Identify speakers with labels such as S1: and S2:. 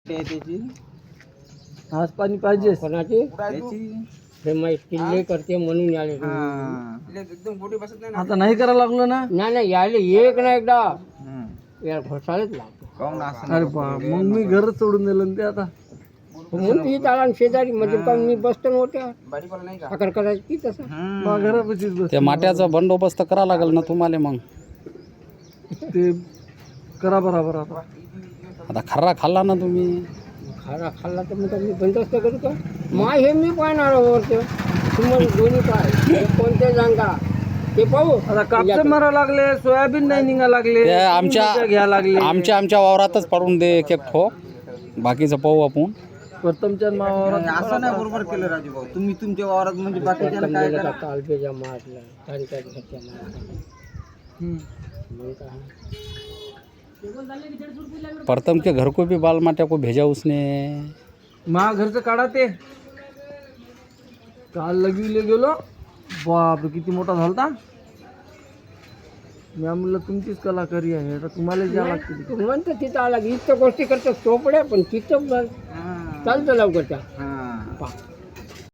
S1: त्याची
S2: आज पाणी पाहिजे
S3: कोणाची
S1: त्याची
S3: हे माहिती किल्ले करते म्हणून याले
S1: एकदम गोटी बसत नाही ना.
S2: आता नाही करायला लागलो ना.
S3: नाही नाही यायले एक ना एकदा यार घोसाळेच लागतो
S1: काहून असं
S2: अरे बा मग मी घरच सोडून दिलं ना ते आता.
S3: म्हणून ती त्याला शेजारी म्हणजे पण मी बसतो नव्हत्या
S1: बारीपाला नाही का
S3: साखर करायची तसं
S2: बा घरापाशीच बस
S4: त्या माट्याचा बंदोबस्त करा लागेल ना तुम्हाला मग.
S2: ते करा बरोबर आता.
S4: आता खर्रा खाल्ला ना तुम्ही.
S3: खारा खाल्ला तर मग मी बंदोबस्त करू का माय हे मी पाहणार वरचं तुम्हाला दोन्ही पाय हे कोणते सांगा ते पाहू
S2: आता कापसे मारा लागले, सोयाबीन नाही निघा लागले,
S4: ते आमच्या
S2: घ्या लागले.
S4: आमच्या वावरातच पाडून दे एक एक ठोक. बाकीचं पाहू आपण.
S2: प्रथमच्या मावावर
S1: नाही, असं नाही बरोबर केलं राजू भाऊ. तुम्ही तुमच्या वावरात म्हणजे बाकीच्या काय करा.
S3: तालपेजा मारला तारीखाच्या घरच्या मारला मग काय
S4: प्रथम के घर को भी बाल माट्या को भेजा उसने.
S2: मा घरचं काढा ते. काल लगविले गेलो, बाप किती मोठा झालता. मी म्हणलं तुमचीच कलाकारी आहे, आता तुम्हाला ज्या लागते.
S3: तू म्हणतो तिथं आला की इतक्या गोष्टी करतो चोपड्या पण तिथं चालतं लवकरच्या
S1: हां.
S3: पा